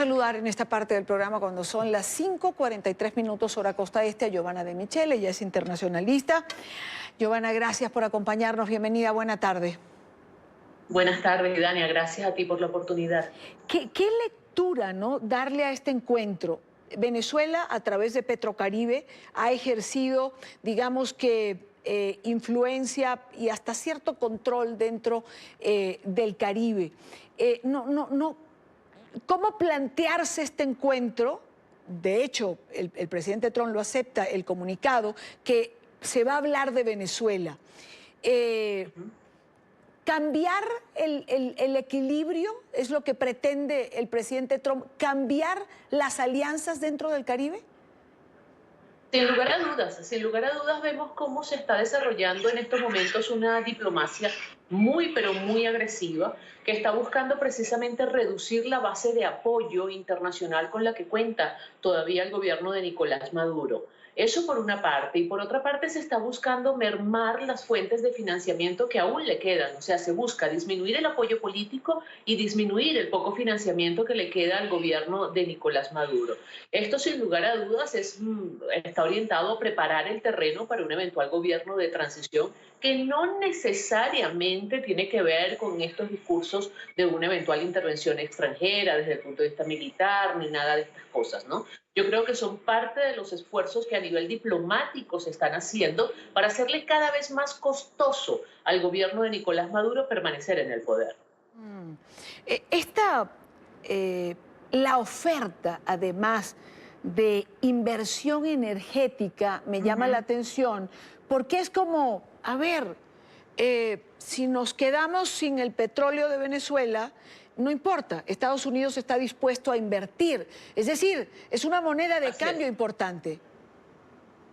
saludar en esta parte del programa cuando son las 5:43 minutos hora costa este a Giovanna De Michele, ella es internacionalista. Giovanna, gracias por acompañarnos, bienvenida, buena tarde. Buenas tardes, Dania, gracias a ti por la oportunidad. ¿Qué lectura, ¿no?, darle a este encuentro? Venezuela, a través de Petrocaribe, ha ejercido, digamos que, influencia y hasta cierto control dentro del Caribe. ¿Cómo plantearse este encuentro? De hecho, el presidente Trump lo acepta, el comunicado, que se va a hablar de Venezuela. ¿Cambiar el equilibrio es lo que pretende el presidente Trump? ¿Cambiar las alianzas dentro del Caribe? Sin lugar a dudas vemos cómo se está desarrollando en estos momentos una diplomacia muy, pero muy agresiva que está buscando precisamente reducir la base de apoyo internacional con la que cuenta todavía el gobierno de Nicolás Maduro. Eso por una parte, y por otra parte se está buscando mermar las fuentes de financiamiento que aún le quedan, o sea, se busca disminuir el apoyo político y disminuir el poco financiamiento que le queda al gobierno de Nicolás Maduro. Esto sin lugar a dudas está orientado a preparar el terreno para un eventual gobierno de transición que no necesariamente tiene que ver con estos discursos de una eventual intervención extranjera desde el punto de vista militar ni nada de estas cosas, ¿no? Yo creo que son parte de los esfuerzos que a nivel diplomático se están haciendo para hacerle cada vez más costoso al gobierno de Nicolás Maduro permanecer en el poder. Esta, la oferta, además de inversión energética, me llama la atención, porque es como, a ver, si nos quedamos sin el petróleo de Venezuela, no importa, Estados Unidos está dispuesto a invertir. Es decir, es una moneda de cambio importante.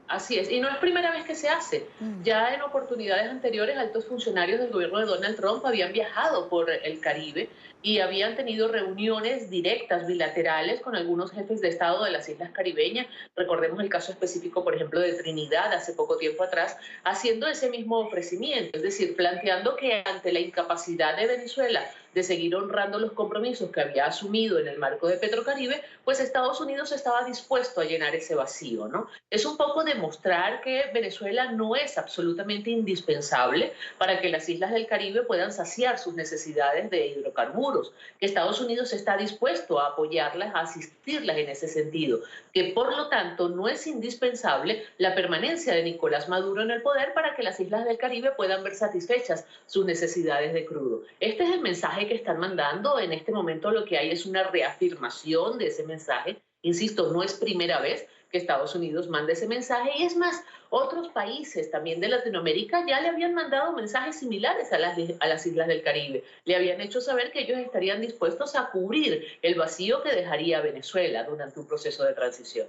Así es, y no es primera vez que se hace. Ya en oportunidades anteriores, altos funcionarios del gobierno de Donald Trump habían viajado por el Caribe y habían tenido reuniones directas, bilaterales, con algunos jefes de Estado de las islas caribeñas. Recordemos el caso específico, por ejemplo, de Trinidad, hace poco tiempo atrás, haciendo ese mismo ofrecimiento, es decir, planteando que ante la incapacidad de Venezuela de seguir honrando los compromisos que había asumido en el marco de Petrocaribe, pues Estados Unidos estaba dispuesto a llenar ese vacío, ¿no? Es un poco demostrar que Venezuela no es absolutamente indispensable para que las islas del Caribe puedan saciar sus necesidades de hidrocarburos, que Estados Unidos está dispuesto a apoyarlas, a asistirlas en ese sentido, que por lo tanto no es indispensable la permanencia de Nicolás Maduro en el poder para que las islas del Caribe puedan ver satisfechas sus necesidades de crudo. Este es el mensaje que están mandando. En este momento lo que hay es una reafirmación de ese mensaje. Insisto, no es primera vez que Estados Unidos manda ese mensaje, y es más, otros países también de Latinoamérica ya le habían mandado mensajes similares a las islas del Caribe. Le habían hecho saber que ellos estarían dispuestos a cubrir el vacío que dejaría Venezuela durante un proceso de transición.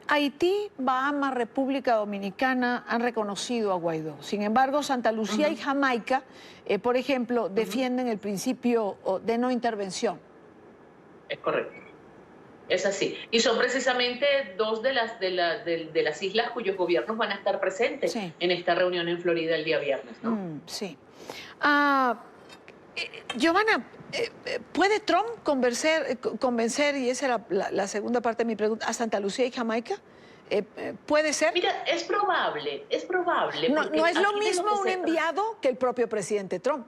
Haití, Bahamas, República Dominicana han reconocido a Guaidó. Sin embargo, Santa Lucía y Jamaica, por ejemplo, defienden el principio de no intervención. Es correcto. Es así. Y son precisamente dos de las islas cuyos gobiernos van a estar presentes en esta reunión en Florida el día viernes, ¿no? Sí. Giovanna, ¿puede Trump convencer, y esa era la segunda parte de mi pregunta, a Santa Lucía y Jamaica? ¿Puede ser? Mira, es probable. No es lo mismo un enviado que el propio presidente Trump.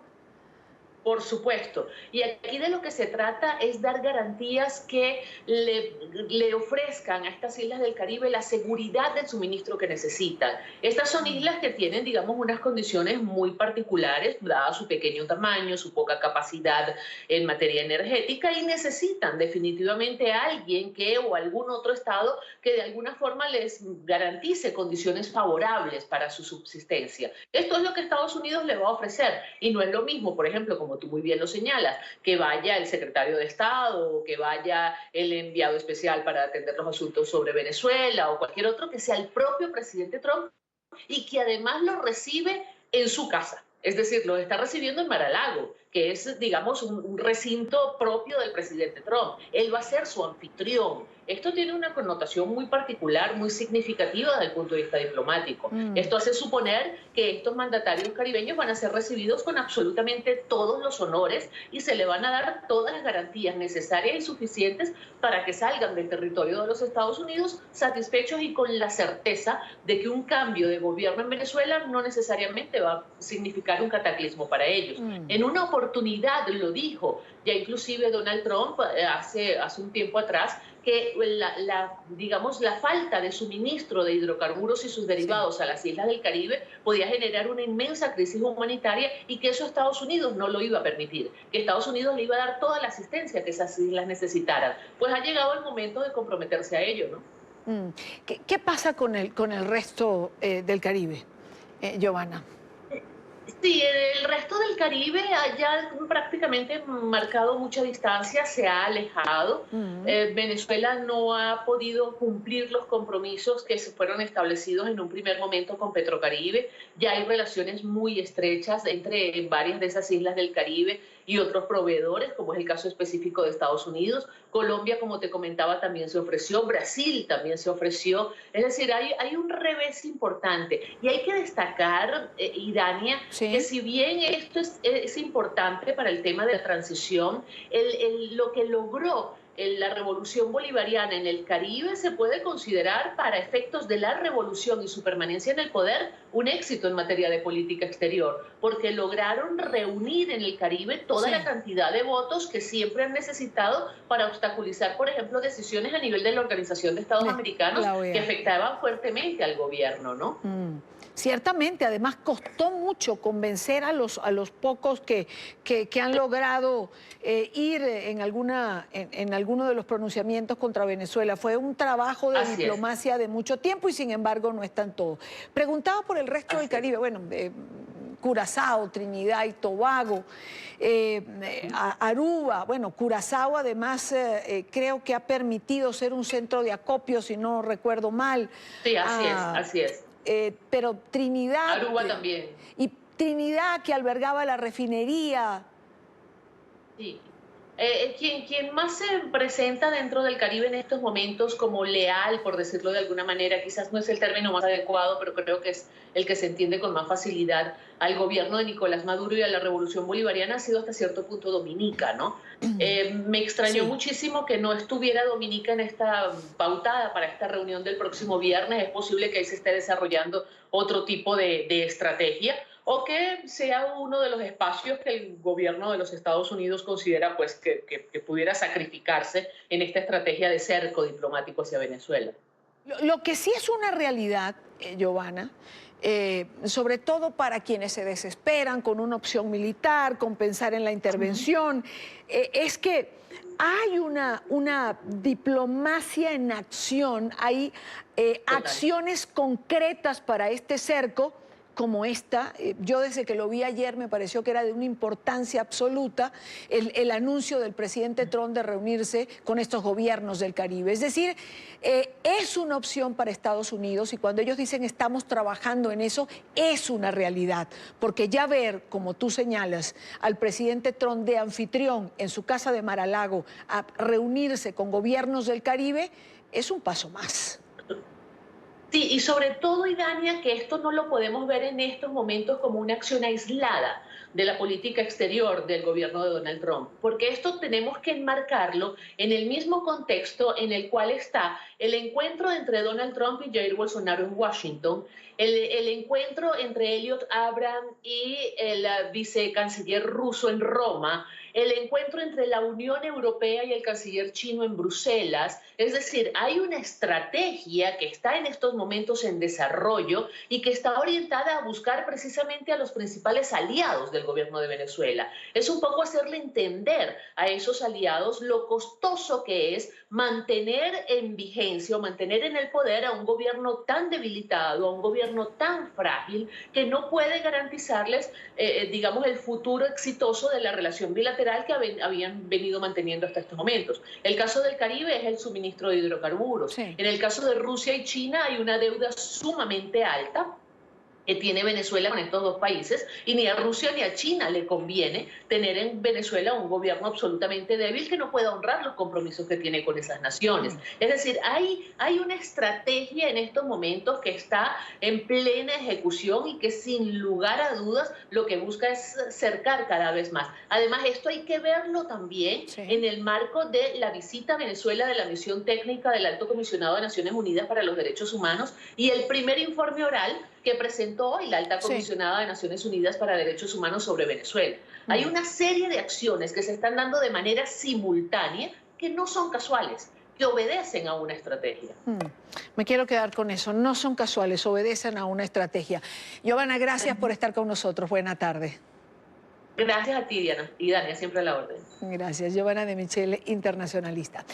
Por supuesto. Y aquí de lo que se trata es dar garantías que le ofrezcan a estas islas del Caribe la seguridad del suministro que necesitan. Estas son islas que tienen, digamos, unas condiciones muy particulares, dada su pequeño tamaño, su poca capacidad en materia energética, y necesitan definitivamente a alguien o algún otro estado que de alguna forma les garantice condiciones favorables para su subsistencia. Esto es lo que Estados Unidos le va a ofrecer, y no es lo mismo, por ejemplo, como tú muy bien lo señalas, que vaya el secretario de Estado o que vaya el enviado especial para atender los asuntos sobre Venezuela o cualquier otro, que sea el propio presidente Trump, y que además lo recibe en su casa. Es decir, lo está recibiendo en Mar-a-Lago, que es, digamos, un recinto propio del presidente Trump. Él va a ser su anfitrión. Esto tiene una connotación muy particular, muy significativa desde el punto de vista diplomático. Esto hace suponer que estos mandatarios caribeños van a ser recibidos con absolutamente todos los honores y se le van a dar todas las garantías necesarias y suficientes para que salgan del territorio de los Estados Unidos satisfechos y con la certeza de que un cambio de gobierno en Venezuela no necesariamente va a significar un cataclismo para ellos. En una oportunidad lo dijo, ya inclusive Donald Trump hace un tiempo atrás, que digamos, la falta de suministro de hidrocarburos y sus derivados a las islas del Caribe podía generar una inmensa crisis humanitaria y que eso Estados Unidos no lo iba a permitir, que Estados Unidos le iba a dar toda la asistencia que esas islas necesitaran. Pues ha llegado el momento de comprometerse a ello, ¿no? ¿Qué pasa con el resto del Caribe, Giovanna? Sí, el resto del Caribe ya prácticamente marcado mucha distancia, se ha alejado. Venezuela no ha podido cumplir los compromisos que se fueron establecidos en un primer momento con Petrocaribe. Ya hay relaciones muy estrechas entre varias de esas islas del Caribe y otros proveedores, como es el caso específico de Estados Unidos. Colombia, como te comentaba, también se ofreció, Brasil también se ofreció. Es decir, hay un revés importante. Y hay que destacar, Idania, que si bien esto es importante para el tema de la transición, lo que logró la revolución bolivariana en el Caribe se puede considerar, para efectos de la revolución y su permanencia en el poder, un éxito en materia de política exterior, porque lograron reunir en el Caribe toda la cantidad de votos que siempre han necesitado para obstaculizar, por ejemplo, decisiones a nivel de la Organización de Estados Americanos que afectaban fuertemente al gobierno, ¿no? Ciertamente, además costó mucho convencer a los pocos que han logrado ir en alguno de los pronunciamientos contra Venezuela. Fue un trabajo de diplomacia de mucho tiempo y sin embargo no están todos. Preguntaba por el resto del Caribe, bueno, Curazao, Trinidad y Tobago, Aruba, bueno, Curazao además creo que ha permitido ser un centro de acopio, si no recuerdo mal. Sí, así es. Pero Trinidad... Aruba también. Y Trinidad, que albergaba la refinería. Sí. Quien más se presenta dentro del Caribe en estos momentos como leal, por decirlo de alguna manera, quizás no es el término más adecuado, pero creo que es el que se entiende con más facilidad al gobierno de Nicolás Maduro y a la revolución bolivariana, ha sido hasta cierto punto Dominica, ¿no? Me extrañó muchísimo que no estuviera Dominica en esta pautada para esta reunión del próximo viernes. Es posible que ahí se esté desarrollando otro tipo de estrategia, o que sea uno de los espacios que el gobierno de los Estados Unidos considera pues que pudiera sacrificarse en esta estrategia de cerco diplomático hacia Venezuela. Lo que sí es una realidad, Giovanna, sobre todo para quienes se desesperan con una opción militar, con pensar en la intervención, es que hay una diplomacia en acción, hay acciones concretas para este cerco, como esta. Yo desde que lo vi ayer me pareció que era de una importancia absoluta el anuncio del presidente Trump de reunirse con estos gobiernos del Caribe. Es decir, es una opción para Estados Unidos y cuando ellos dicen estamos trabajando en eso, es una realidad. Porque ya ver, como tú señalas, al presidente Trump de anfitrión en su casa de Mar-a-Lago a reunirse con gobiernos del Caribe, es un paso más. Sí, y sobre todo, Idania, que esto no lo podemos ver en estos momentos como una acción aislada de la política exterior del gobierno de Donald Trump, porque esto tenemos que enmarcarlo en el mismo contexto en el cual está el encuentro entre Donald Trump y Jair Bolsonaro en Washington, el encuentro entre Elliot Abrams y el vicecanciller ruso en Roma, el encuentro entre la Unión Europea y el canciller chino en Bruselas. Es decir, hay una estrategia que está en estos momentos en desarrollo y que está orientada a buscar precisamente a los principales aliados del gobierno de Venezuela. Es un poco hacerle entender a esos aliados lo costoso que es mantener en vigencia o mantener en el poder a un gobierno tan debilitado, a un gobierno tan frágil que no puede garantizarles, digamos, el futuro exitoso de la relación bilateral que habían venido manteniendo hasta estos momentos. El caso del Caribe es el suministro de hidrocarburos. En el caso de Rusia y China hay una deuda sumamente alta que tiene Venezuela con estos dos países, y ni a Rusia ni a China le conviene tener en Venezuela un gobierno absolutamente débil que no pueda honrar los compromisos que tiene con esas naciones. Es decir, hay una estrategia en estos momentos que está en plena ejecución y que sin lugar a dudas lo que busca es cercar cada vez más. Además, esto hay que verlo también en el marco de la visita a Venezuela de la misión técnica del Alto Comisionado de Naciones Unidas para los Derechos Humanos y el primer informe oral que presentó hoy la Alta Comisionada de Naciones Unidas para Derechos Humanos sobre Venezuela. Hay una serie de acciones que se están dando de manera simultánea que no son casuales, que obedecen a una estrategia. Me quiero quedar con eso, no son casuales, obedecen a una estrategia. Giovanna, gracias por estar con nosotros, buena tarde. Gracias a ti, Diana, y Dania, siempre a la orden. Gracias, Giovanna de Michele, internacionalista.